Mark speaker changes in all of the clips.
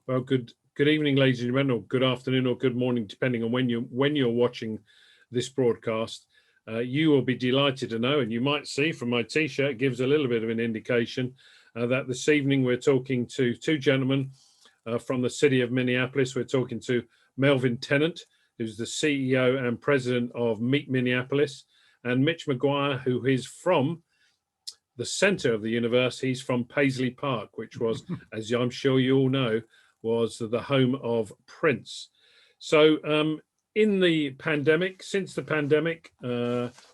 Speaker 1: Well, good evening, ladies and gentlemen, or good afternoon, or good morning, depending on when you're watching this broadcast. You will be delighted to know, and you might see from my T-shirt, it gives a little bit of an indication that this evening we're talking to two gentlemen from the city of Minneapolis. We're talking to Melvin Tennant, who's the CEO and President of Meet Minneapolis, and Mitch Maguire, who is from the center of the universe. He's from Paisley Park, which was, as I'm sure you all know, was the home of Prince. So in the pandemic, since the pandemic,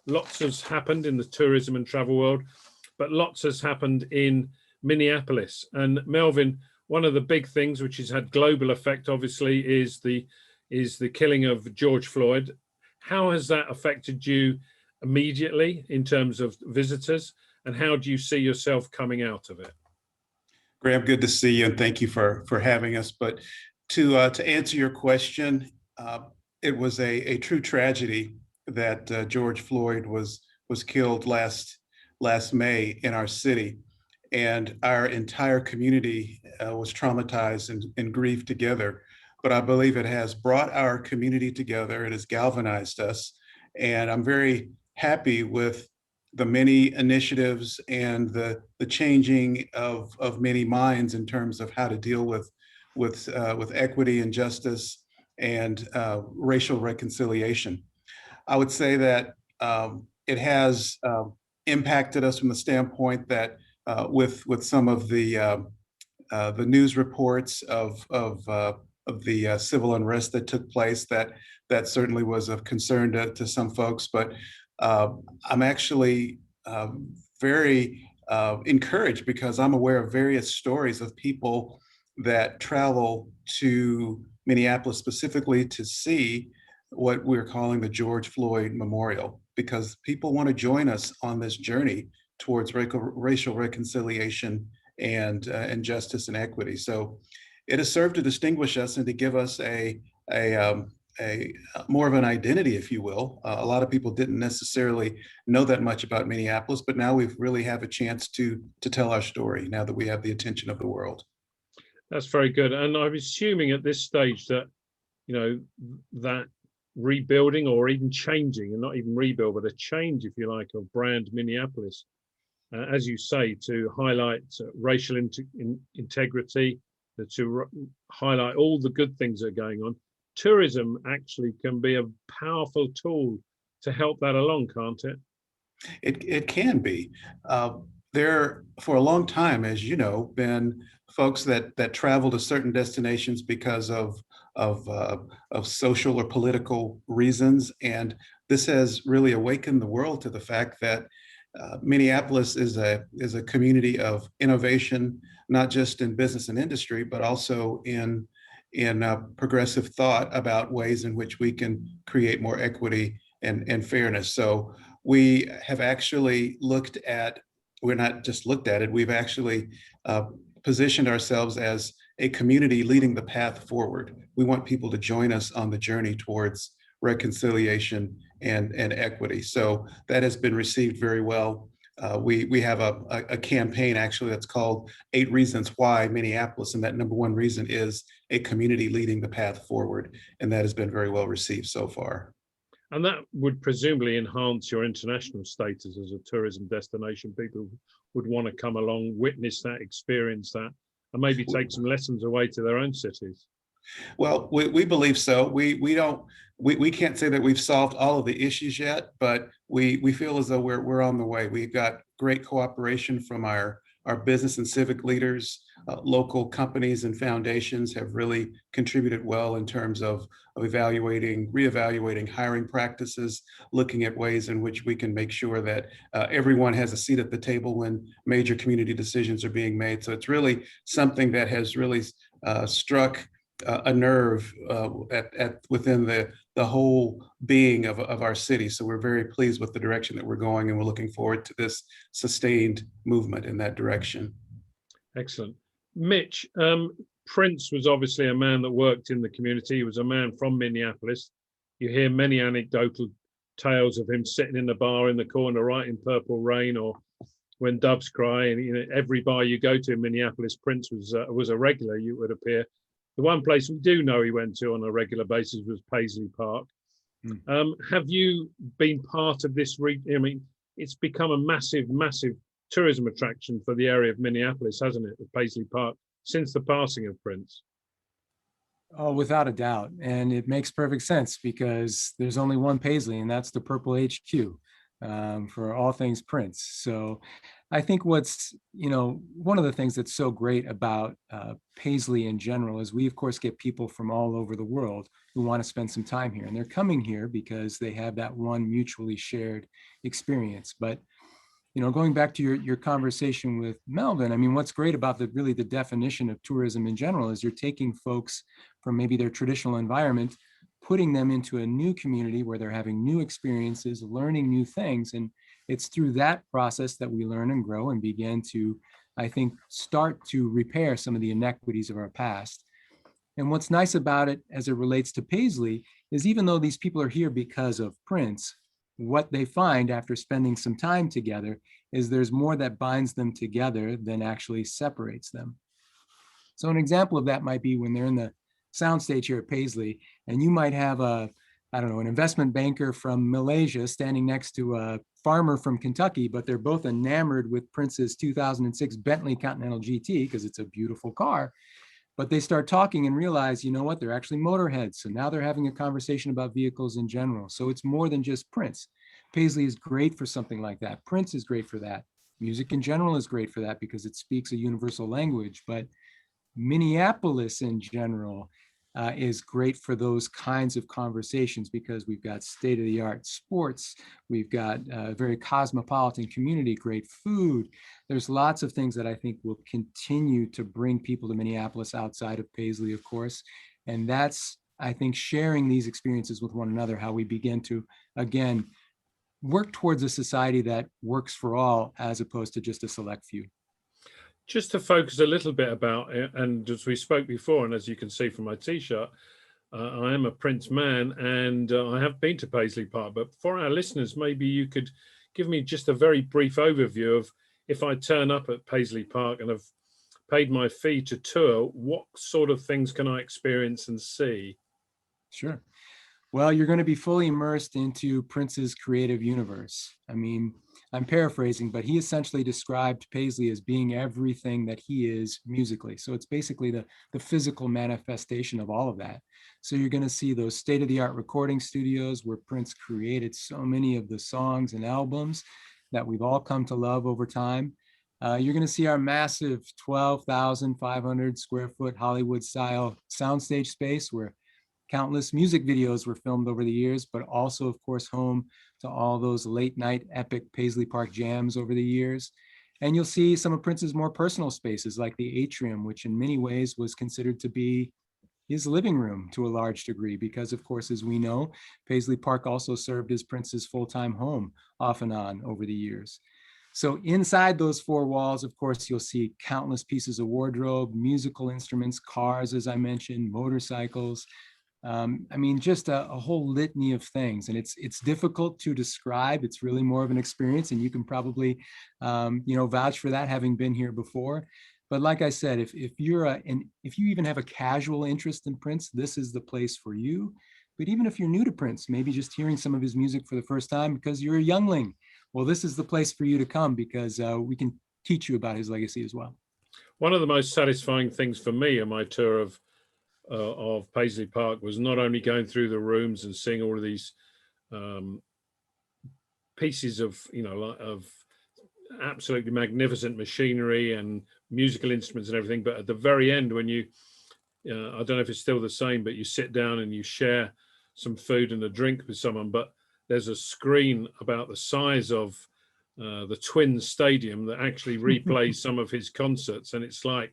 Speaker 1: lots has happened in the tourism and travel world, but lots has happened in Minneapolis. And Melvin, one of the big things which has had global effect, obviously, is the killing of George Floyd. How has that affected you immediately in terms of visitors, and how do you see yourself coming out of it?
Speaker 2: Graham, good to see you, and thank you for having us. But to answer your question, it was a true tragedy that George Floyd was killed last May in our city, and our entire community was traumatized and grieved together. But I believe it has brought our community together. It has galvanized us, and I'm very happy with the many initiatives and the changing of many minds in terms of how to deal with equity and justice and racial reconciliation. I would say that it has impacted us from the standpoint that with some of the news reports of the civil unrest that took place, that certainly was of concern to some folks. But I'm actually very encouraged because I'm aware of various stories of people that travel to Minneapolis specifically to see what we're calling the George Floyd Memorial, because people want to join us on this journey towards racial reconciliation and justice and equity. So it has served to distinguish us and to give us a more of an identity, if you will. A lot of people didn't necessarily know that much about Minneapolis, but now we really have a chance to tell our story now that we have the attention of the world.
Speaker 1: That's very good. And I'm assuming at this stage that, that rebuilding or even changing, and not even rebuild, but a change, if you like, of brand Minneapolis, as you say, to highlight racial integrity, to highlight all the good things that are going on. Tourism actually can be a powerful tool to help that along, can't it?
Speaker 2: It can be. There, for a long time, as you know, been folks that travel to certain destinations because of social or political reasons, and this has really awakened the world to the fact that Minneapolis is a community of innovation, not just in business and industry, but also in progressive thought about ways in which we can create more equity and fairness. So we have actually we're not just looked at it, we've actually positioned ourselves as a community leading the path forward. We want people to join us on the journey towards reconciliation and equity. So that has been received very well. We have a campaign actually that's called 8 Reasons Why Minneapolis, and that number 1 reason is a community leading the path forward, and that has been very well received so far.
Speaker 1: And that would presumably enhance your international status as a tourism destination. People would want to come along, witness that, experience that, and maybe take some lessons away to their own cities.
Speaker 2: Well, we believe so. We can't say that we've solved all of the issues yet, but we feel as though we're on the way. We've got great cooperation from our business and civic leaders. Local companies and foundations have really contributed well in terms of reevaluating hiring practices, looking at ways in which we can make sure that everyone has a seat at the table when major community decisions are being made. So it's really something that has really struck a nerve within the whole being of our city. So we're very pleased with the direction that we're going, and we're looking forward to this sustained movement in that direction.
Speaker 1: Excellent. Mitch, Prince was obviously a man that worked in the community. He was a man from Minneapolis. You hear many anecdotal tales of him sitting in the bar in the corner writing Purple Rain, or When Doves Cry, and every bar you go to in Minneapolis, Prince was a regular, you would appear. The one place we do know he went to on a regular basis was Paisley Park. Have you been part of this? I mean, it's become a massive, massive tourism attraction for the area of Minneapolis, hasn't it, the Paisley Park, since the passing of Prince?
Speaker 3: Oh, without a doubt. And it makes perfect sense because there's only one Paisley, and that's the Purple HQ for all things Prince. So I think one of the things that's so great about Paisley in general is we, of course, get people from all over the world who want to spend some time here. And they're coming here because they have that one mutually shared experience. But going back to your conversation with Melvin, I mean, what's great about the definition of tourism in general is you're taking folks from maybe their traditional environment, putting them into a new community where they're having new experiences, learning new things. And it's through that process that we learn and grow and begin to, I think, start to repair some of the inequities of our past. And what's nice about it as it relates to Paisley is even though these people are here because of Prince, what they find after spending some time together is there's more that binds them together than actually separates them. So an example of that might be when they're in the soundstage here at Paisley, and you might have an investment banker from Malaysia standing next to a farmer from Kentucky, but they're both enamored with Prince's 2006 Bentley Continental GT because it's a beautiful car. But they start talking and realize, you know what, they're actually motorheads. So now they're having a conversation about vehicles in general. So it's more than just Prince. Paisley is great for something like that. Prince is great for that. Music in general is great for that because it speaks a universal language. But Minneapolis in general is great for those kinds of conversations because we've got state-of-the-art sports, we've got a very cosmopolitan community, great food. There's lots of things that I think will continue to bring people to Minneapolis outside of Paisley, of course. And that's, I think, sharing these experiences with one another, how we begin to, again, work towards a society that works for all as opposed to just a select few.
Speaker 1: Just to focus a little bit about it, and as we spoke before, and as you can see from my T-shirt, I am a Prince man, and I have been to Paisley Park. But for our listeners, maybe you could give me just a very brief overview of if I turn up at Paisley Park and have paid my fee to tour, what sort of things can I experience and see?
Speaker 3: Sure. Well, you're going to be fully immersed into Prince's creative universe. I mean, I'm paraphrasing, but he essentially described Paisley as being everything that he is musically. So it's basically the physical manifestation of all of that. So you're going to see those state-of-the-art recording studios where Prince created so many of the songs and albums that we've all come to love over time. You're going to see our massive 12,500 square foot Hollywood-style soundstage space where countless music videos were filmed over the years, but also, of course, home to all those late night epic Paisley Park jams over the years. And you'll see some of Prince's more personal spaces like the atrium, which in many ways was considered to be his living room to a large degree, because of course, as we know, Paisley Park also served as Prince's full-time home off and on over the years. So inside those four walls, of course, you'll see countless pieces of wardrobe, musical instruments, cars, as I mentioned, motorcycles. I mean, just a whole litany of things, and it's difficult to describe. It's really more of an experience, and you can probably, vouch for that, having been here before. But like I said, if you even have a casual interest in Prince, this is the place for you. But even if you're new to Prince, maybe just hearing some of his music for the first time because you're a youngling, well, this is the place for you to come because we can teach you about his legacy as well.
Speaker 1: One of the most satisfying things for me on my tour of Paisley Park was not only going through the rooms and seeing all of these pieces of of absolutely magnificent machinery and musical instruments and everything, but at the very end when you I don't know if it's still the same, but you sit down and you share some food and a drink with someone, but there's a screen about the size of the Twins Stadium that actually replays some of his concerts, and it's like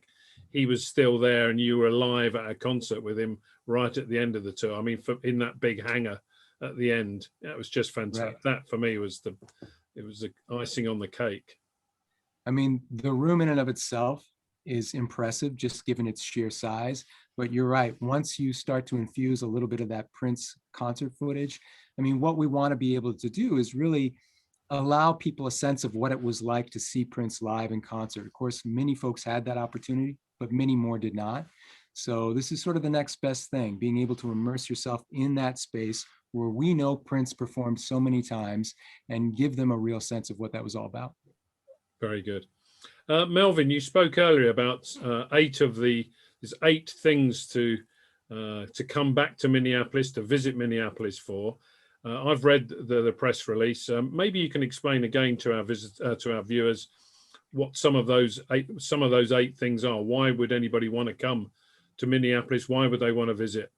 Speaker 1: he was still there and you were live at a concert with him right at the end of the tour. I mean, in that big hangar at the end, that was just fantastic. Right. That for me was the icing on the cake.
Speaker 3: I mean, the room in and of itself is impressive, just given its sheer size. But you're right, once you start to infuse a little bit of that Prince concert footage, I mean, what we want to be able to do is really allow people a sense of what it was like to see Prince live in concert. Of course, many folks had that opportunity, but many more did not. So this is sort of the next best thing, being able to immerse yourself in that space where we know Prince performed so many times and give them a real sense of what that was all about.
Speaker 1: Very good. Melvin, you spoke earlier about there's 8 things to come back to Minneapolis, to visit Minneapolis for. I've read the press release. Maybe you can explain again to our viewers what some of those 8 things are. Why would anybody want to come to Minneapolis? Why would they want to visit?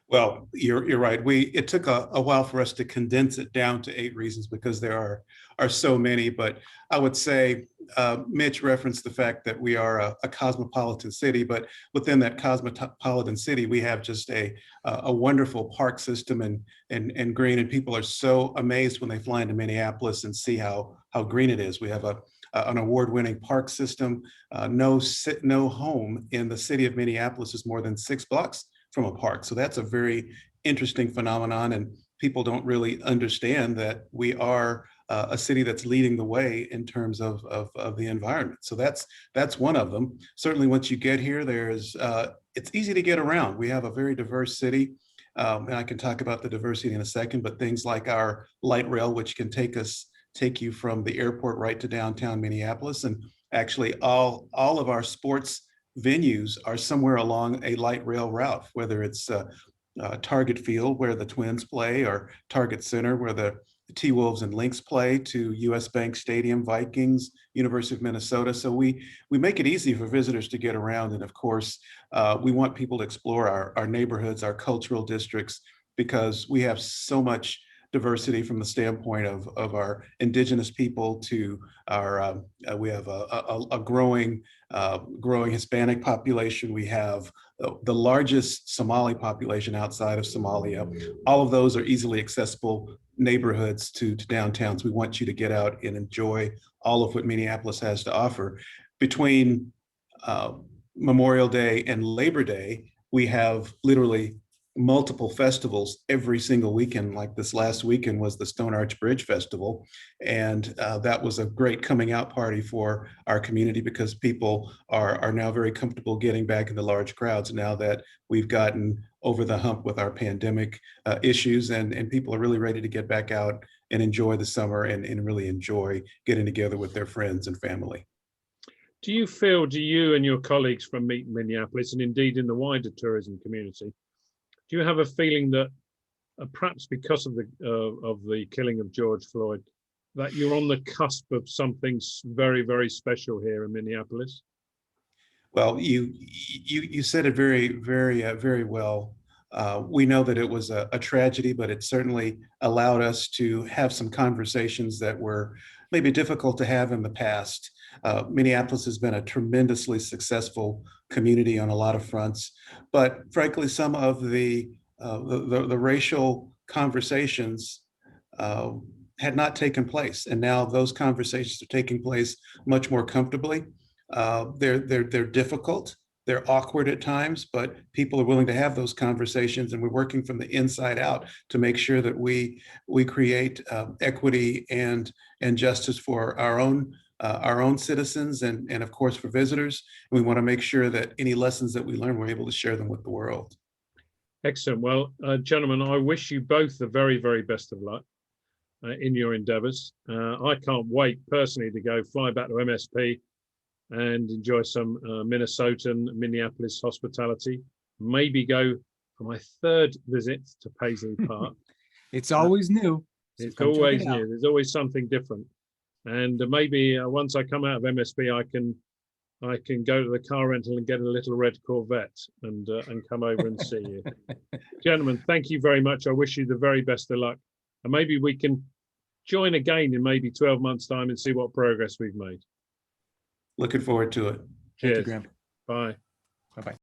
Speaker 2: Well, you're right. It took a while for us to condense it down to 8 reasons because there are so many. But I would say Mitch referenced the fact that we are a cosmopolitan city, but within that cosmopolitan city, we have just a wonderful park system and green. And people are so amazed when they fly into Minneapolis and see how green it is. We have an award-winning park system. No home in the city of Minneapolis is more than 6 blocks from a park. So that's a very interesting phenomenon, and people don't really understand that we are a city that's leading the way in terms of the environment. So that's one of them. Certainly once you get here, it's easy to get around. We have a very diverse city, and I can talk about the diversity in a second, but things like our light rail, which can take you from the airport right to downtown Minneapolis. And actually all of our sports venues are somewhere along a light rail route, whether it's Target Field where the Twins play, or Target Center where the T-Wolves and Lynx play, to US Bank Stadium, Vikings, University of Minnesota. So we make it easy for visitors to get around. And of course, we want people to explore our neighborhoods, our cultural districts, because we have so much diversity from the standpoint of our indigenous people to our, we have a growing Hispanic population. We have the largest Somali population outside of Somalia. All of those are easily accessible neighborhoods to downtowns. We want you to get out and enjoy all of what Minneapolis has to offer. Between Memorial Day and Labor Day, we have literally multiple festivals every single weekend. Like this last weekend was the Stone Arch Bridge Festival. And that was a great coming out party for our community, because people are now very comfortable getting back in the large crowds now that we've gotten over the hump with our pandemic issues, and people are really ready to get back out and enjoy the summer and really enjoy getting together with their friends and family.
Speaker 1: Do you and your colleagues from Meet Minneapolis, and indeed in the wider tourism community, do you have a feeling that perhaps because of the killing of George Floyd, that you're on the cusp of something very, very special here in Minneapolis?
Speaker 2: Well, you said it very well. We know that it was a tragedy, but it certainly allowed us to have some conversations that were maybe difficult to have in the past. Minneapolis has been a tremendously successful community on a lot of fronts, but frankly, some of the racial conversations had not taken place, and now those conversations are taking place much more comfortably. They're difficult, they're awkward at times, but people are willing to have those conversations, and we're working from the inside out to make sure that we create equity and justice for our own citizens and of course for visitors. And we want to make sure that any lessons that we learn, we're able to share them with the world.
Speaker 1: Excellent. Well, gentlemen, I wish you both the very, very best of luck in your endeavors. I can't wait personally to fly back to MSP and enjoy some Minnesotan, Minneapolis hospitality. Maybe go for my 3rd visit to Paisley Park.
Speaker 3: It's always new. So
Speaker 1: it's always new. There's always something different. And maybe once I come out of MSP, I can go to the car rental and get a little red Corvette and come over and see you. Gentlemen, thank you very much. I wish you the very best of luck. And maybe we can join again in maybe 12 months' time and see what progress we've made.
Speaker 2: Looking forward to it.
Speaker 1: Cheers.
Speaker 3: Thank you, Graham.
Speaker 1: Bye.
Speaker 3: Bye-bye.